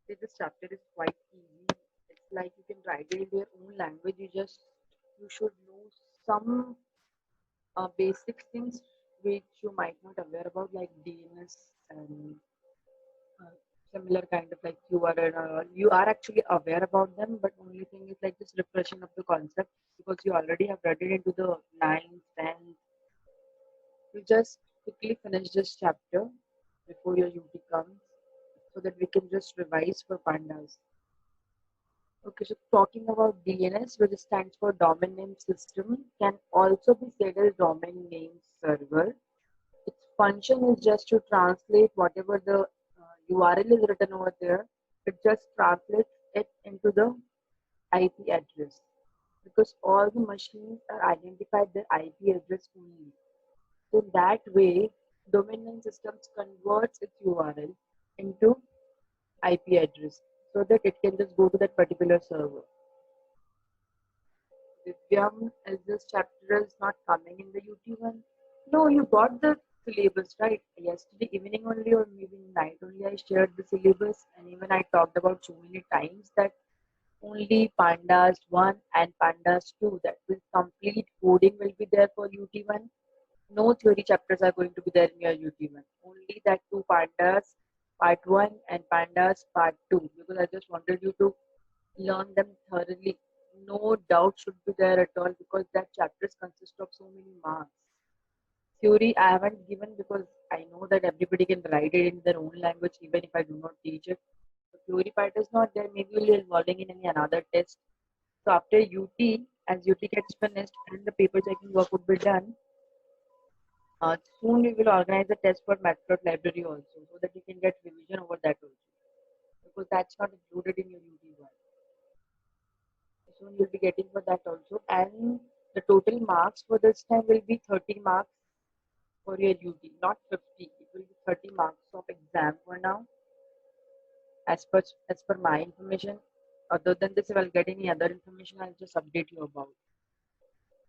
This chapter is quite easy. It's like you can write it in your own language. You should know some basic things which you might not aware about, like DNS and uh, similar kind of like URL. You are actually aware about them, but only thing is like just refreshing of the concept because you already have read it into the ninth, 10th. You just quickly finish this chapter before your UT comes so that we can just revise for pandas. Okay, so talking about DNS, which stands for Domain Name System, can also be said as Domain Name Server. Its function is just to translate whatever the URL is written over there. It just translates it into the IP address because all the machines are identified their IP address only. So that way, domain name systems converts its URL into IP address so that it can just go to that particular server. Divyam, as this chapter is not coming in the UT one. No, you got the syllabus, right? Yesterday evening only or maybe night only I shared the syllabus and even I talked about so many times that only pandas 1 and pandas 2 that will complete coding will be there for UT1. No theory chapters are going to be there in your UT1. Only that two pandas part 1 and pandas part 2 because I just wanted you to learn them thoroughly. No doubt should be there at all because that chapters consist of so many marks. Theory I haven't given because I know that everybody can write it in their own language even if I do not teach it. The theory part is not there. Maybe you'll be involving in any another test. So after UT, as UT gets finished and the paper checking work would be done, soon we will organize a test for Matplotlib library also so that you can get revision over that also because that's not included in your UT1. Soon you'll be getting for that also. And the total marks for this time will be 30 marks for your UT, not 50. It will be 30 marks of exam for now. As per my information, other than this, if I'll get any other information, I'll just update you about.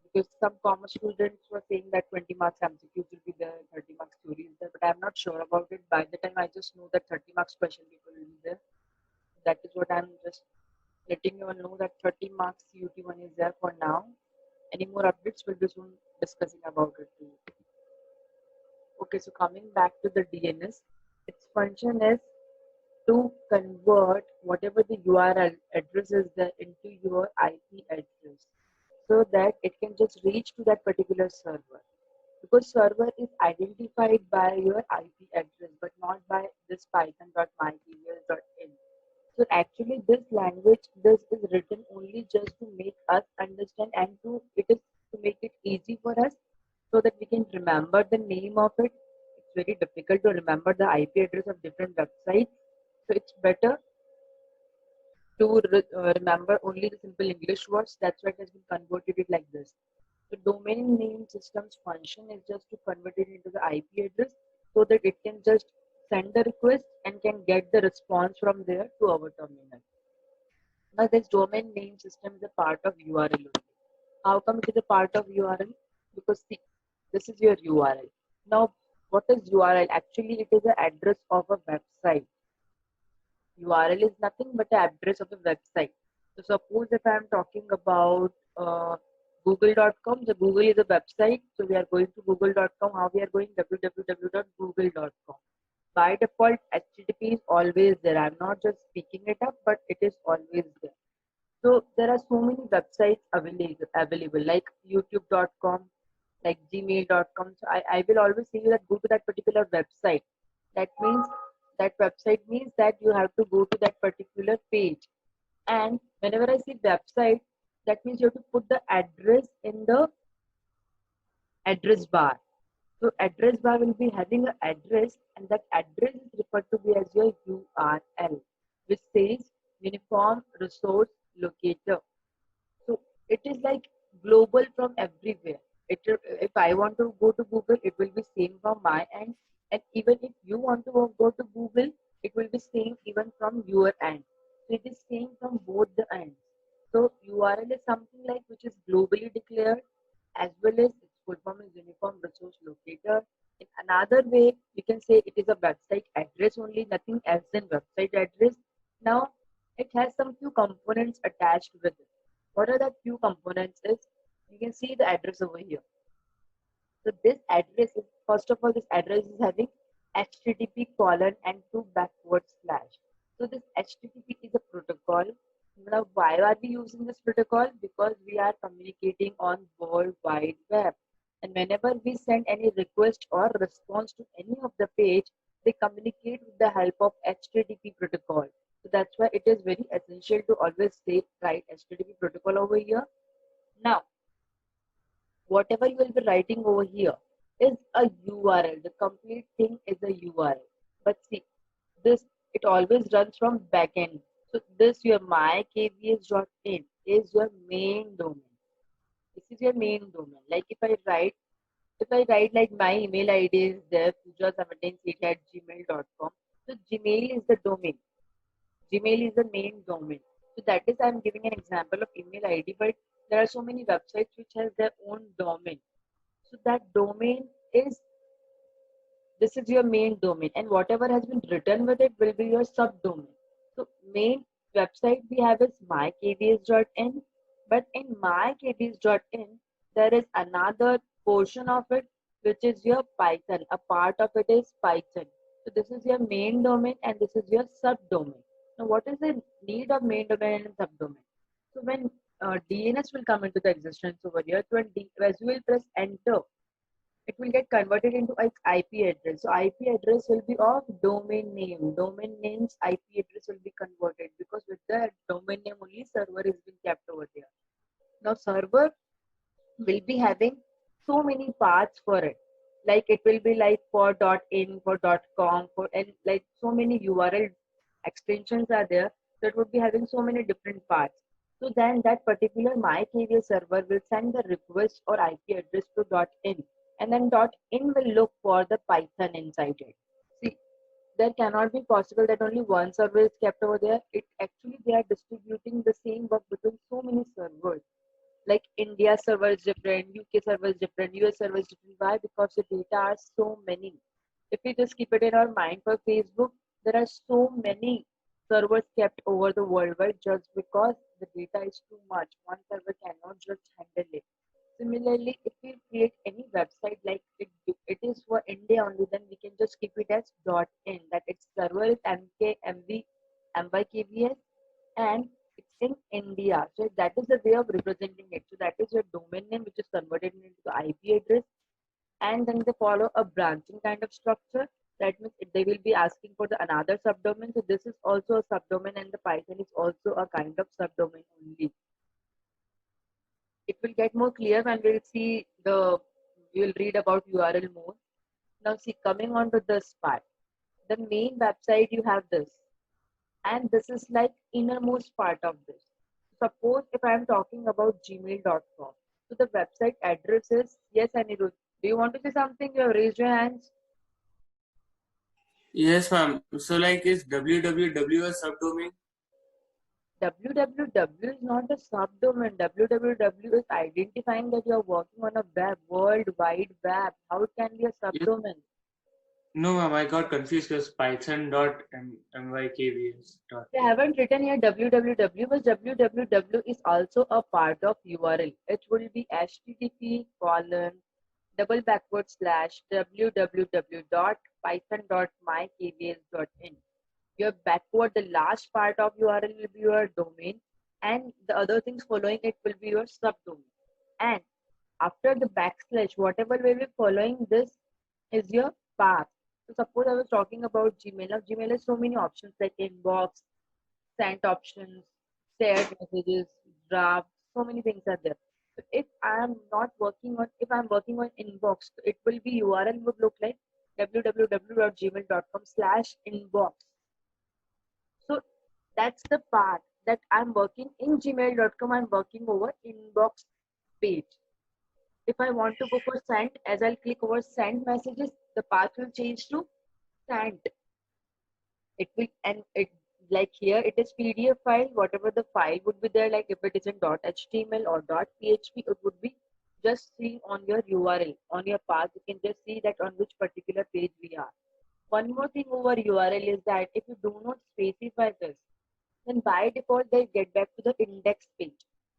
Because some commerce students were saying that 20 marks MCQs will be there, 30 marks theory is there, but I'm not sure about it. By the time I just know that 30 marks question paper will be there. That is what I'm just letting you all know that 30 marks CUT1 is there for now. Any more updates we'll be soon discussing about it too. Okay, so coming back to the DNS, its function is to convert whatever the URL address is there into your IP address so that it can just reach to that particular server. Because server is identified by your IP address but not by this python.mypbs.in. So actually this language, this is written only just to make us understand and to make it easy for us so that we can remember the name of it. It's very difficult to remember the IP address of different websites. So it's better to remember only the simple English words. That's why it has been converted it like this. The domain name system's function is just to convert it into the IP address so that it can just send the request and can get the response from there to our terminal. Now this domain name system is a part of URL only. How come it is a part of URL? Because see, this is your URL. Now what is URL? Actually it is the address of a website. URL is nothing but the address of a website. So suppose if I am talking about google.com, the Google is a website. So we are going to google.com. How we are going? www.google.com. By default, HTTP is always there. I'm not just speaking it up, but it is always there. So there are so many websites available like youtube.com, like gmail.com. So I will always say that go to that particular website. That means that website means that you have to go to that particular page. And whenever I say website, that means you have to put the address in the address bar. So address bar will be having an address and that address is referred to be as your URL, which says Uniform Resource Locator. So it is like global from everywhere. If I want to go to Google, it will be same from my end. And even if you want to go to Google, it will be same even from your end. So it is same from both the ends. So URL is something like which is globally declared as well as its full form is Uniform Resource Locator. In another way, you can say it is a website address only, nothing else than website address. Now it has some few components attached with it. What are that few components is, you can see the address over here. So this address is, first of all, this address is having HTTP colon and two backward slash. So this HTTP is a protocol. Now why are we using this protocol? Because we are communicating on World Wide Web. And whenever we send any request or response to any of the page, they communicate with the help of HTTP protocol. So that's why it is very essential to always say write HTTP protocol over here. Now, whatever you will be writing over here is a URL. The complete thing is a URL. But see, this it always runs from backend. So this your mykvs.in is your main domain. This is your main domain. Like if I write like my email ID is there, puja17 at gmail.com. So Gmail is the domain. Gmail is the main domain. So that is I'm giving an example of email ID, but there are so many websites which has their own domain. So that domain is, this is your main domain, and whatever has been written with it will be your subdomain. So main website we have is mykvs.in, but in mykvs.in there is another portion of it which is your Python. A part of it is Python. So this is your main domain and this is your subdomain. Now what is the need of main domain and subdomain? So when DNS will come into the existence over here, so when as you will press enter, it will get converted into its IP address. So IP address will be of domain name. Domain name's IP address will be converted because with the domain name only server is being kept over there. Now server will be having so many paths for it. Like it will be like for .in, for .com, for, and like so many URL extensions are there that would be having so many different paths. So then that particular MyKVS server will send the request or IP address to .in, and then .in will look for the Python inside it. See, there cannot be possible that only one server is kept over there. It actually they are distributing the same work between so many servers. Like India server is different, UK server is different, US server is different. Why? Because the data are so many. If we just keep it in our mind for Facebook, there are so many servers kept over the worldwide just because the data is too much. One server cannot just handle it. Similarly, if we create any website like it is for India only, then we can just keep it as .in. That its server is MYKVS and it's in India. So that is the way of representing it. So that is your domain name, which is converted into the IP address, and then they follow a branching kind of structure. That means they will be asking for the another subdomain. So this is also a subdomain, and the Python is also a kind of subdomain only. It will get more clear when we will read about URL more. Now see, coming on to this part, the main website you have this, and this is like innermost part of this. Suppose if I am talking about gmail.com, so the website address is, yes, Anirudh, do you want to say something? You have raised your hands. Yes, ma'am. So like is www a subdomain? www is not a subdomain. www is identifying that you are working on a web, world wide web. How it can be a Yes. subdomain? No, ma'am. I got confused because python.mykvs. They haven't written here www, but www is also a part of URL. It will be http colon double backward slash www.python.mykvs.in. Your backward, the last part of URL will be your domain, and the other things following it will be your subdomain. And after the backslash, whatever will be following this is your path. So suppose I was talking about Gmail. Now Gmail has so many options like inbox, sent options, shared messages, draft, so many things are there. So if if I'm working on inbox, it will be URL would look like www.gmail.com/inbox. So that's the part that I'm working in gmail.com. I'm working over inbox page. If I want to go for send, as I'll click over send messages, the path will change to sent. It will, and it like here it is PDF file, whatever the file would be there, like if it is in .html or .php, it would be just see on your URL, on your path, you can just see that on which particular page we are. One more thing over URL is that if you do not specify this, then by default they get back to the index page.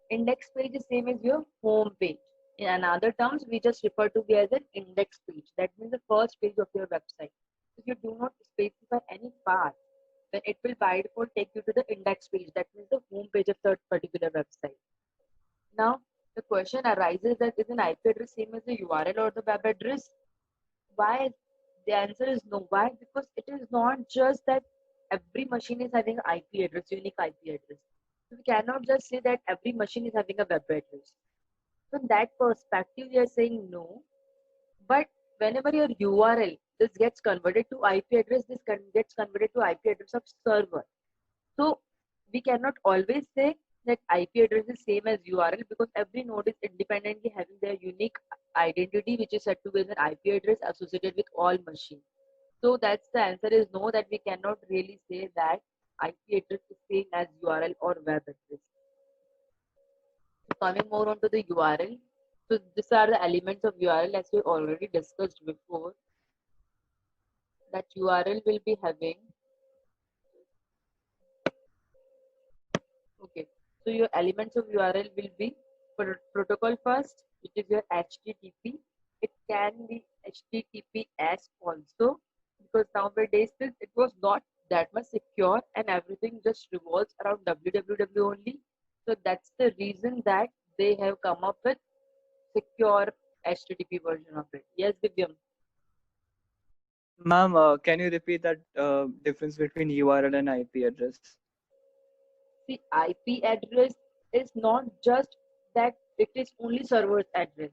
Index page is same as your home page. In another terms, we just refer to it as an index page. That means the first page of your website. If you do not specify any path, then it will by default take you to the index page. That means the home page of that particular website. Now, the question arises that is an IP address same as the URL or the web address? Why? The answer is no. Why? Because it is not just that every machine is having an IP address, unique IP address. So we cannot just say that every machine is having a web address. From that perspective, we are saying no. But whenever your URL this gets converted to IP address, this gets converted to IP address of server. So we cannot always say that IP address is same as URL because every node is independently having their unique identity, which is said to be an IP address associated with all machines. So that's the answer is no, that we cannot really say that IP address is same as URL or web address. Coming more on to the URL. So these are the elements of URL as we already discussed before. That URL will be having. Okay. So your elements of URL will be protocol first, which is your HTTP. It can be HTTPS also because nowadays it was not that much secure and everything just revolves around www only. So that's the reason that they have come up with secure HTTP version of it. Yes, Divyam. Ma'am, can you repeat that difference between URL and IP address? The IP address is not just that it is only server's address.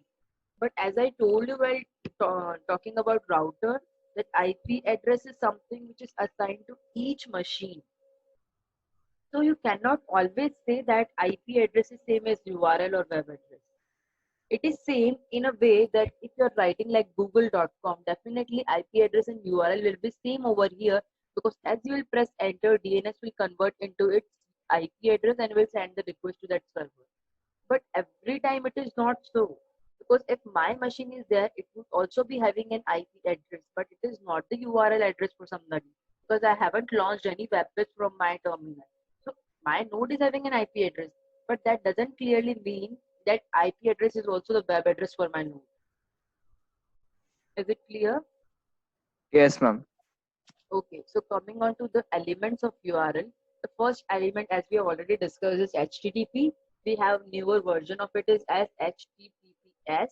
But as I told you while talking about router, that IP address is something which is assigned to each machine. So you cannot always say that IP address is same as URL or web address. It is same in a way that if you're writing like google.com, definitely IP address and URL will be same over here because as you will press enter, DNS will convert into its IP address and will send the request to that server. But every time it is not so because if my machine is there, it would also be having an IP address, but it is not the URL address for somebody because I haven't launched any web page from my terminal. So my node is having an IP address, but that doesn't clearly mean that IP address is also the web address for my node. Is it clear? Yes, ma'am. Okay, so coming on to the elements of URL, the first element as we have already discussed is HTTP. We have newer version of it is as HTTPS.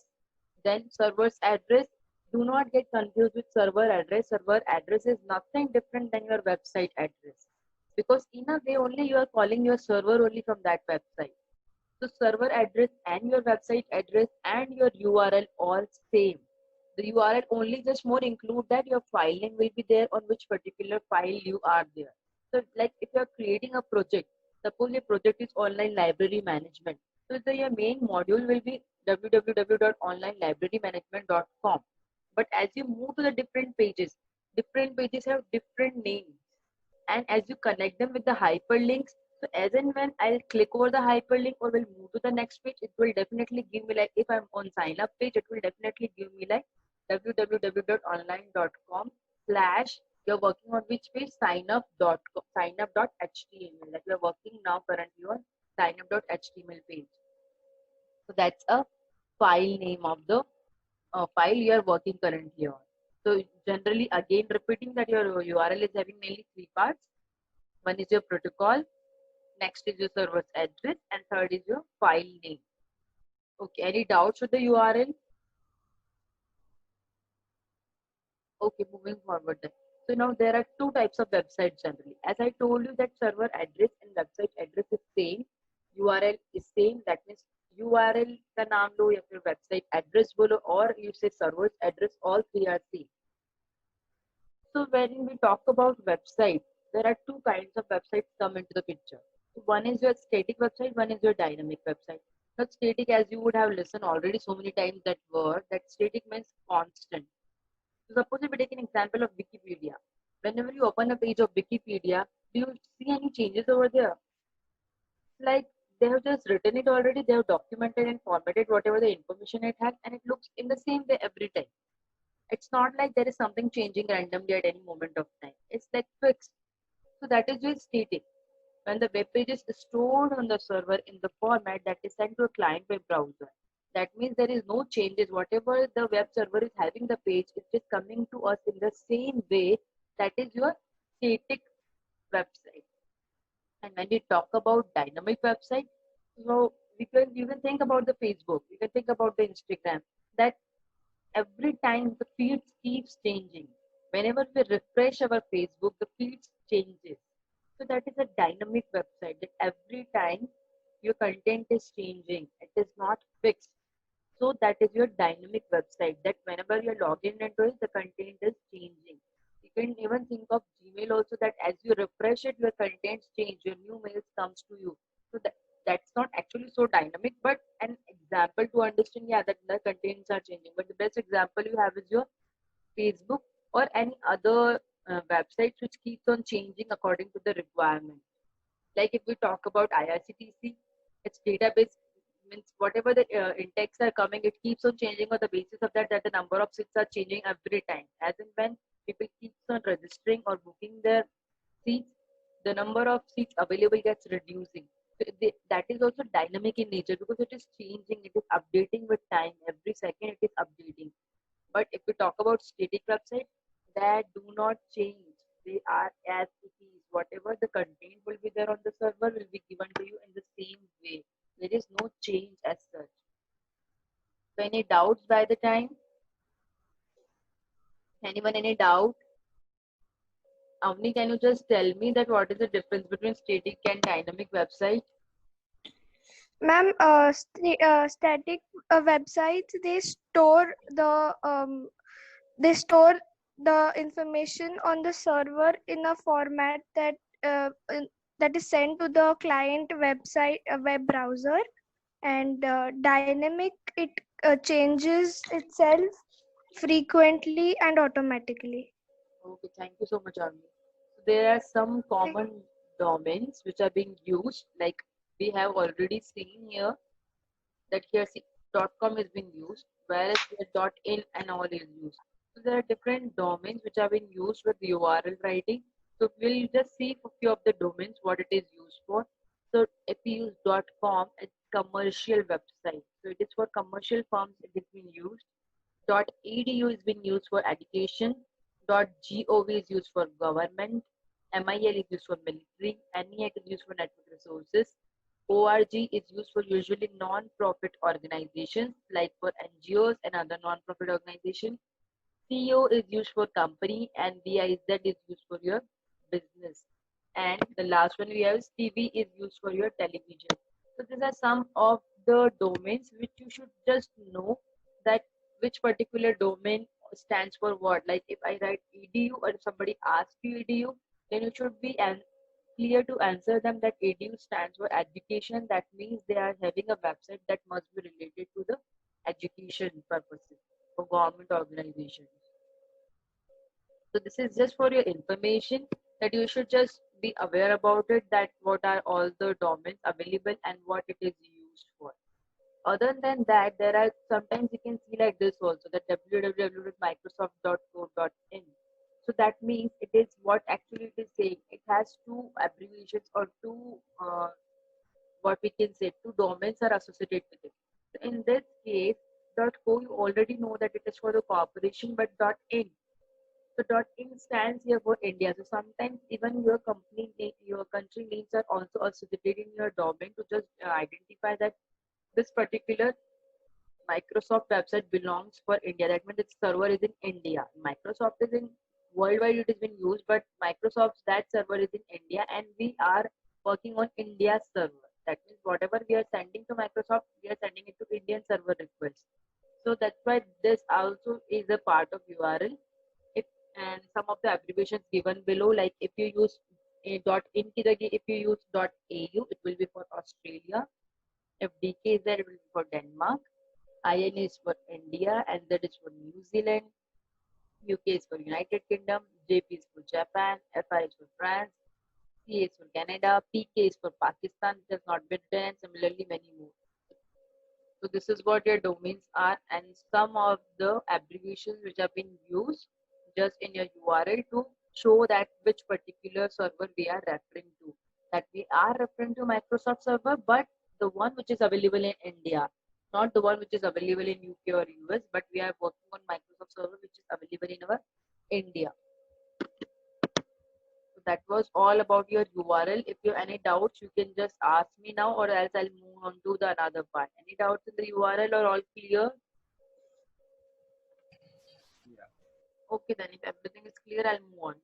Then server's address. Do not get confused with server address. Server address is nothing different than your website address because in a way only you are calling your server only from that website. So server address and your website address and your URL all same. The URL only just more include that your file name will be there on which particular file you are there. So like if you are creating a project, suppose your project is online library management. So your main module will be www.onlinelibrarymanagement.com. But as you move to the different pages have different names. And as you connect them with the hyperlinks, so as and when I'll click over the hyperlink or will move to the next page, it will definitely give me like if I'm on sign up page, it will definitely give me like www.online.com slash you're working on which page signup.html like you're working now currently on signup.html page. So that's a file name of the file you are working currently on. So generally again repeating that your URL is having mainly three parts. One is your protocol, next is your server's address, and third is your file name. Okay, any doubts with the URL? Okay, moving forward then. So now there are two types of websites generally. As I told you that server address and website address is same, URL is same. That means URL का नाम लो या फिर website address बोलो or you say server's address, all three are same. So when we talk about website, there are two kinds of websites come into the picture. So one is your static website, one is your dynamic website. Now static, as you would have listened already so many times that word, that static means constant. So suppose if we take an example of Wikipedia. Whenever you open a page of Wikipedia, do you see any changes over there? Like they have just written it already, they have documented and formatted whatever the information it had, and it looks in the same way every time. It's not like there is something changing randomly at any moment of time. It's like fixed. So that is just static. when the web page is stored on the server in the format that is sent to a client web browser. That means there is no changes. Whatever the web server is having the page, it is coming to us in the same way that is your static website. And when we talk about dynamic website, so you can think about the Facebook, you can think about the Instagram, that every time the feeds keeps changing. Whenever we refresh our Facebook, the feeds changes. So that is a dynamic website that every time your content is changing. It is not fixed. So that is your dynamic website that whenever you're logging into it, the content is changing. You can even think of Gmail also that as you refresh it, your contents change, your new mails comes to you. So that's not actually so dynamic, but an example to understand, yeah, that the contents are changing. But the best example you have is your Facebook or any other websites which keeps on changing according to the requirement. Like if we talk about IRCTC, its database means whatever the index are coming, it keeps on changing on the basis of that the number of seats are changing every time. As in when people keeps on registering or booking their seats, the number of seats available gets reducing. So that is also dynamic in nature because it is changing, it is updating with time. Every second it is updating. But if we talk about static websites, that do not change. They are as it is. Whatever the content will be there on the server will be given to you in the same way. There is no change as such. So any doubts by the time? Anyone any doubt? Avni, can you just tell me that what is the difference between static and dynamic website? Ma'am, static websites, they store the information on the server in a format that is sent to the client website web browser, and dynamic, it changes itself frequently and automatically. Okay, thank you so much, Avni. So there are some common domains which are being used, like we have already seen here that here see, .com is being used, whereas here .in and all is used. So there are different domains which are being used with URL writing. So we'll just see a few of the domains what it is used for. So if we use .com, it's commercial website. So it is for commercial firms. It is being used. .edu is being used for education. .gov is used for government. MIL is used for military. NET is used for network resources. ORG is used for usually non-profit organizations like for NGOs and other non-profit organizations. CO is used for company and BIZ is used for your business. And the last one we have is TV is used for your television. So these are some of the domains which you should just know that which particular domain stands for what. Like if I write EDU or if somebody asks you EDU, then you should be clear to answer them that EDU stands for education. That means they are having a website that must be related to the education purposes for government organizations. So this is just for your information that you should just be aware about it, that what are all the domains available and what it is used for. Other than that, there are sometimes you can see like this also, that www.microsoft.co.in. So that means it is what actually it is saying. It has two abbreviations or two what we can say two domains are associated with it. So in this case, .co you already know that it is for the corporation, but .in. So .in stands here for India. So sometimes even your company name, your country names are also associated in your domain to just identify that this particular Microsoft website belongs for India. That means its server is in India. Microsoft is in worldwide, it is being used, but Microsoft's that server is in India, and we are working on India's server. That means whatever we are sending to Microsoft, we are sending it to Indian server request. So that's why this also is a part of URL. If and some of the abbreviations given below, like if you use a .in की जगह if you use .au, it will be for Australia. If DK is there, it will be for Denmark. IN is for India, and Z is for New Zealand. UK is for United Kingdom. JP is for Japan. FI is for France. CA is for Canada. PK is for Pakistan, which has not been written, and similarly many more. So this is what your domains are, and some of the abbreviations which have been used just in your URL to show that which particular server we are referring to, that we are referring to Microsoft server, but the one which is available in India, not the one which is available in UK or US, but we are working on Microsoft server which is available in our India. So that was all about your URL. If you have any doubts, you can just ask me now, or else I'll move on to the another part. Any doubts in the URL or all clear? Okay, then if everything is clear, I'll move on.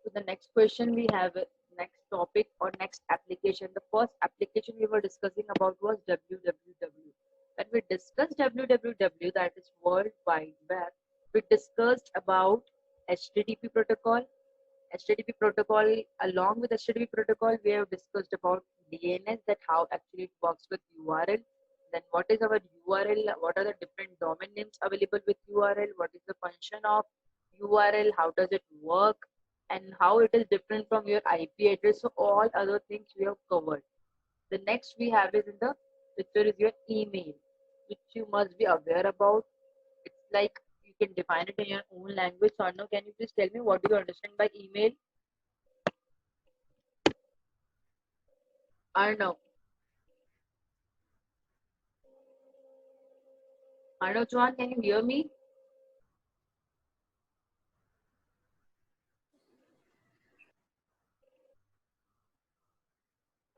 So the next question we have, next topic or next application. The first application we were discussing about was www. When we discussed www, that is World Wide Web, we discussed about HTTP protocol. HTTP protocol, along with HTTP protocol, we have discussed about DNS, that how actually it works with URL. Then what is our URL? What are the different domain names available with URL? What is the function of URL? How does it work? And how it is different from your IP address. So all other things we have covered. The next we have is in the picture is your email, which you must be aware about. It's like you can define it in your own language. So Arnav, can you please tell me what do you understand by email? Arnav. Arnav Chauhan, can you hear me?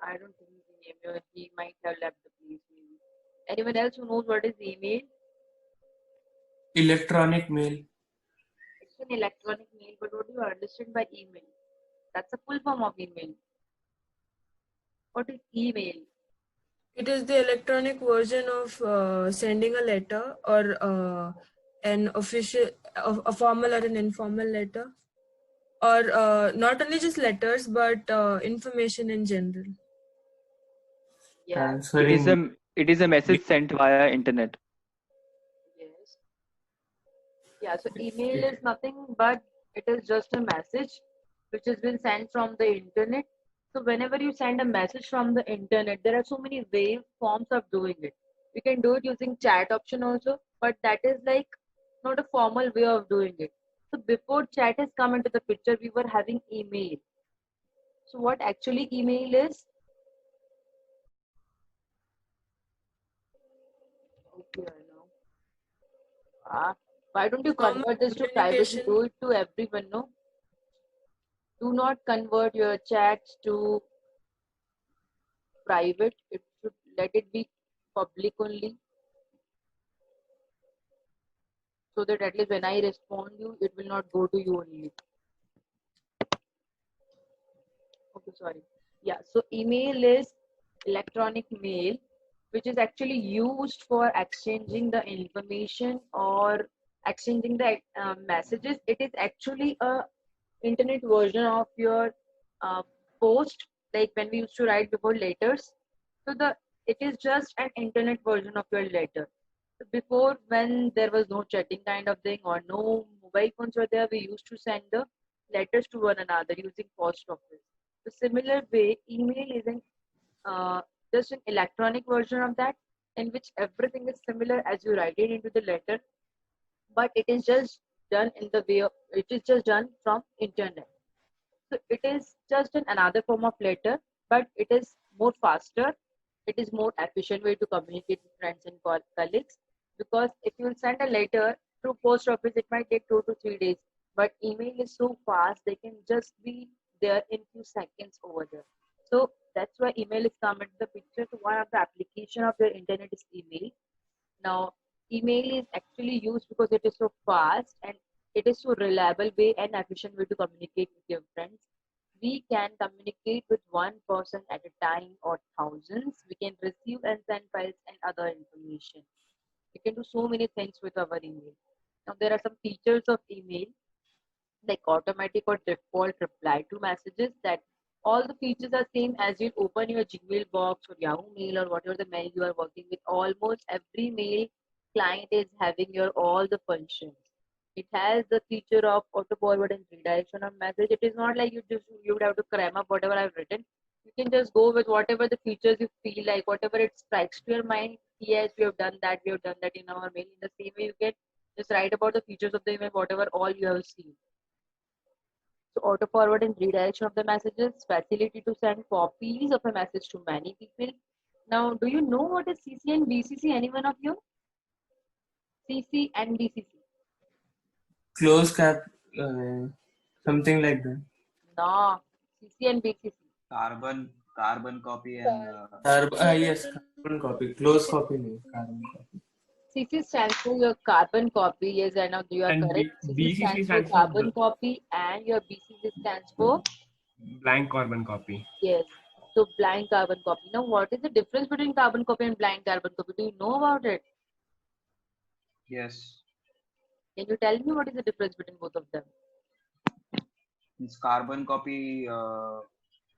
I don't think he can hear me. He might have left the place maybe. Anyone else who knows what is email? Electronic mail. It's an electronic mail, but what do you understand by email? That's a full form of email. What is email? It is the electronic version of sending a letter or an official, a formal or an informal letter, or not only just letters but information in general. Yeah. It is a message sent via internet. Yes. Yeah, so email is nothing but it is just a message which has been sent from the internet. So whenever you send a message from the internet, there are so many forms of doing it. We can do it using chat option also, but that is like not a formal way of doing it. So before chat has come into the picture, we were having email. So what actually email is? Okay, I know. Why don't you Common convert this to privacy? communication. Do it to everyone, no? Do not convert your chats to private. It should let it be public only, so that at least when I respond you, it will not go to you only. Okay, sorry. Yeah, so email is electronic mail, which is actually used for exchanging the information or exchanging the messages. It is actually a internet version of your uh, post, like when we used to write before letters. So it is just an internet version of your letter. So before, when there was no chatting kind of thing or no mobile phones were there, we used to send the letters to one another using post office. The similar way, email is uh, just an electronic version of that, in which everything is similar as you write it into the letter, but it is just done in the way of, it is just done from internet. So it is just another form of letter, but it is more faster. It is more efficient way to communicate with friends and colleagues. Because if you will send a letter through post office, it might take 2 to 3 days. But email is so fast; they can just be there in few seconds over there. So that's why email is come into the picture. So one of the application of your internet is email. Now, email is actually used because it is so fast and it is so reliable way and efficient way to communicate with your friends. We can communicate with one person at a time or thousands. We can receive and send files and other information. We can do so many things with our email. Now, there are some features of email like automatic or default reply to messages, that all the features are same as you open your Gmail box or Yahoo Mail or whatever the mail you are working with. Almost every mail client is having your all the functions. It has the feature of auto forward and redirection of message. It is not like you would have to cram up whatever I've written. You can just go with whatever the features you feel like, whatever it strikes to your mind. Yes, we have done that. We have done that in our mail. In the same way, you can just write about the features of the email, whatever all you have seen. So auto forward and redirection of the messages, facility to send copies of a message to many people. Now, do you know what is CC and BCC? Anyone of you? CC and BCC. Close cap, something like that. No, CC and BCC. Carbon copy and Yes, carbon copy. Close copy, no, carbon copy. CC stands for your carbon copy. Yes, I know you are And correct. CC BCC stands for stands for carbon copy, and your BCC stands for blank carbon copy. yes. So blank carbon copy. Now, what is the difference between carbon copy and blank carbon copy? Do you know about it? yes, Can you tell me what is the difference between both of them? it's carbon copy.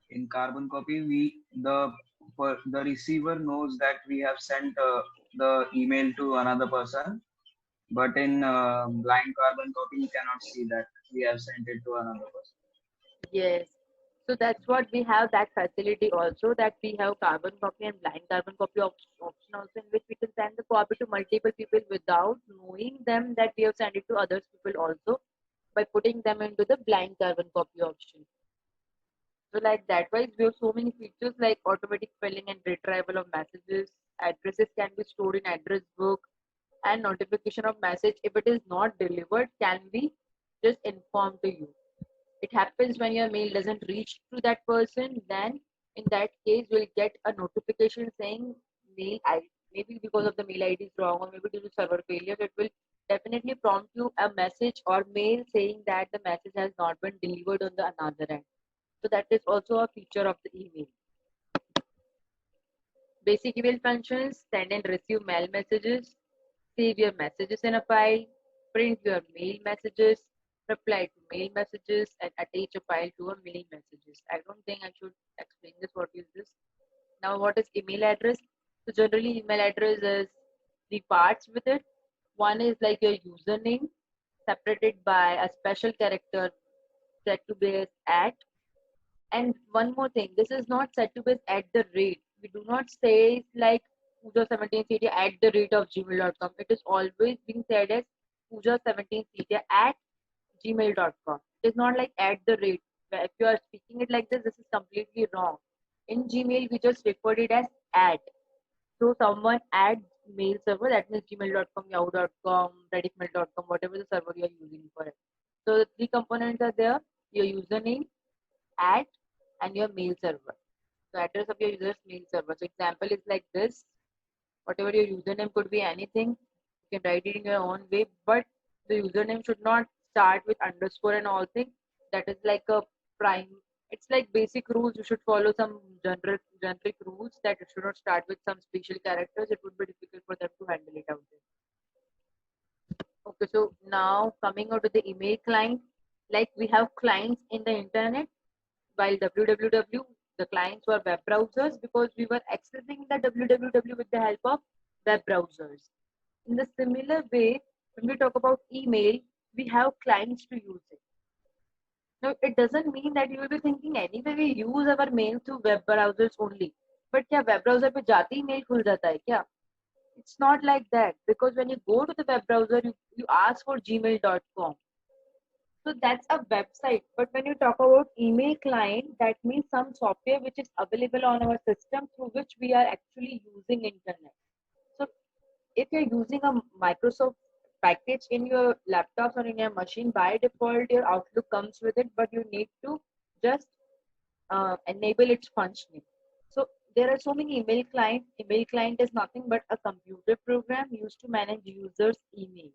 In carbon copy, the receiver knows that we have sent the email to another person, but in blind carbon copy, you cannot see that we have sent it to another person. Yes. So that's what we have that facility also, that we have carbon copy and blind carbon copy option also, in which we can send the copy to multiple people without knowing them that we have sent it to other people also, by putting them into the blind carbon copy option. So like that wise, we have so many features like automatic spelling and retrieval of messages, addresses can be stored in address book, and notification of message if it is not delivered can be just informed to you. It happens when your mail doesn't reach to that person, then in that case you'll get a notification saying mail ID, maybe because of the mail ID is wrong or maybe due to server failure. It will definitely prompt you a message or mail saying that the message has not been delivered on the another end. So that is also a feature of the email. Basic email functions: send and receive mail messages, save your messages in a file, print your mail messages, reply to mail messages, and attach a file to a mail messages. I don't think I should explain this. What is this? Now, what is email address? So generally, email address is the parts with it. One is like your username, separated by a special character set to be as at. And one more thing, this is not set to be at the rate. We do not say like Pooja17 at the rate of gmail.com. It is always being said as Pooja17 at gmail.com. It is not like at the rate. If you are speaking it like this is completely wrong. In Gmail, we just referred it as at. So someone at mail server, that means gmail.com, yahoo.com, redditmail.com, whatever the server you are using for it. So the three components are there: your username, at, and your mail server. So address of your user's mail server. So example is like this. Whatever your username could be anything. You can write it in your own way, but the username should not start with underscore and all things. That is like a prime. It's like basic rules. You should follow some generic rules that it should not start with some special characters. It would be difficult for them to handle it out there. Okay, so now coming out to the email client, like we have clients in the internet, while www, the clients were web browsers because we were accessing the www with the help of web browsers. In the similar way, when we talk about email, we have clients to use it. Now, it doesn't mean that you will be thinking anyway we use our mail through web browsers only. But क्या web browser पे जाते ही mail खुल जाता है क्या? It's not like that, because when you go to the web browser, you ask for gmail.com. So that's a website. But when you talk about email client, that means some software which is available on our system through which we are actually using internet. So if you're using a Microsoft package in your laptops or in your machine, by default your Outlook comes with it, but you need to just enable its functioning. So there are so many email clients. Email client is nothing but a computer program used to manage users' email.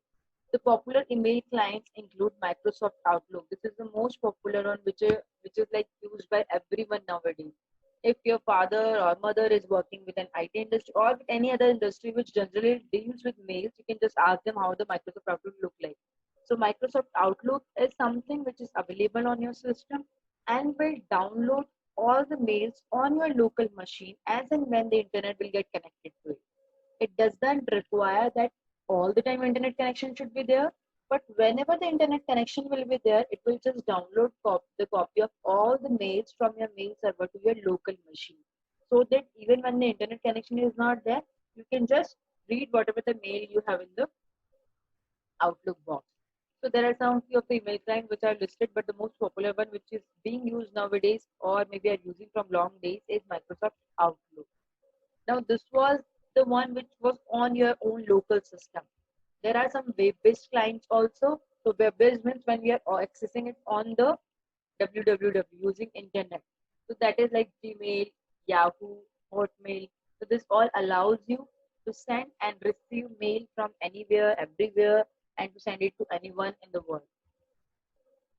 The popular email clients include Microsoft Outlook. This is the most popular one, which is like used by everyone nowadays. If your father or mother is working with an IT industry or with any other industry which generally deals with mails, you can just ask them how the Microsoft Outlook look like. So Microsoft Outlook is something which is available on your system and will download all the mails on your local machine as and when the internet will get connected to it. It doesn't require that all the time internet connection should be there, but whenever the internet connection will be there, it will just download the copy of all the mails from your mail server to your local machine, so that even when the internet connection is not there, you can just read whatever the mail you have in the Outlook box. So there are some few of the email clients which are listed, but the most popular one which is being used nowadays or maybe are using from long days is Microsoft Outlook. Now this was the one which was on your own local system. There are some web-based clients also. So web-based means when we are accessing it on the www using internet. So that is like Gmail, Yahoo, Hotmail. So this all allows you to send and receive mail from anywhere, everywhere, and to send it to anyone in the world.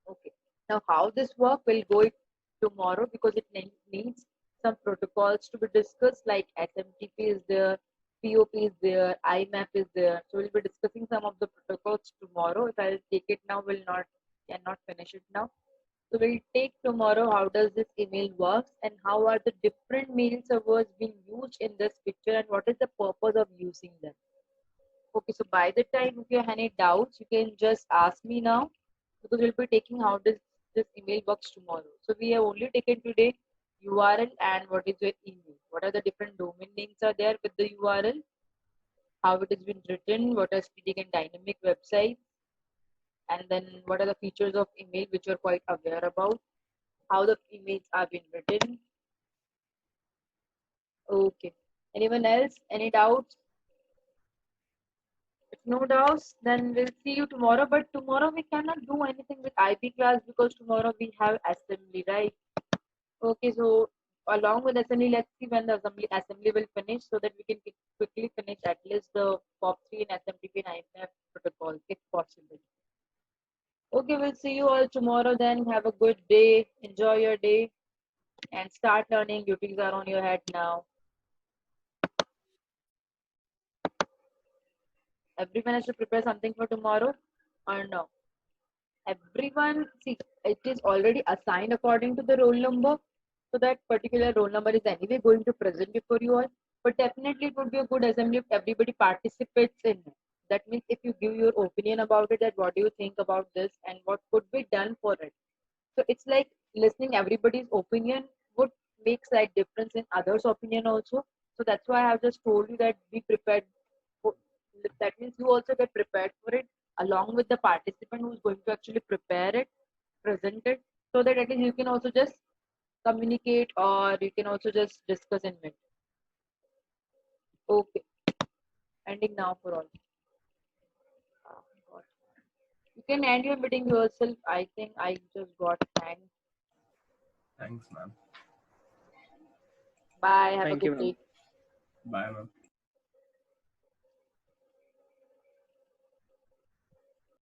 Okay. Now how this work will go it tomorrow because it needs some protocols to be discussed like SMTP is there, POP is there, IMAP is there. So we'll be discussing some of the protocols tomorrow. If I'll take it now, cannot finish it now. So we'll take tomorrow how does this email works and how are the different mail servers being used in this picture and what is the purpose of using them. Okay, so by the time if you have any doubts, you can just ask me now because we'll be taking how does this email works tomorrow. So we have only taken today URL and what is your email. What are the different domain names are there with the URL, how it has been written, what are static and dynamic websites, and then what are the features of email which you're quite aware about, how the emails are being written. Okay, anyone else, any doubts? If no doubts, then we'll see you tomorrow. But tomorrow we cannot do anything with IB class because tomorrow we have assembly, right? Okay, so along with assembly, let's see when the assembly will finish so that we can quickly finish at least the POP3 and SMTP and IMF protocol if possible. Okay, we'll see you all tomorrow then. Have a good day. Enjoy your day and start learning. Duties are on your head now. Everyone has to prepare something for tomorrow or no? Everyone, see, it is already assigned according to the roll number. So that particular roll number is anyway going to present before you all. But definitely it would be a good assembly if everybody participates in it. That means if you give your opinion about it, that what do you think about this and what could be done for it. So it's like listening everybody's opinion would make slight difference in others' opinion also. So that's why I have just told you that be prepared. That means you also get prepared for it along with the participant who's going to actually prepare it, present it, so that at least you can also just communicate or you can also just discuss in it. Okay, ending now for all. Oh, God. You can end your meeting yourself. I think I just got hanged. Thanks, ma'am. Bye. Have Thank a you, good ma'am. day. Bye, ma'am.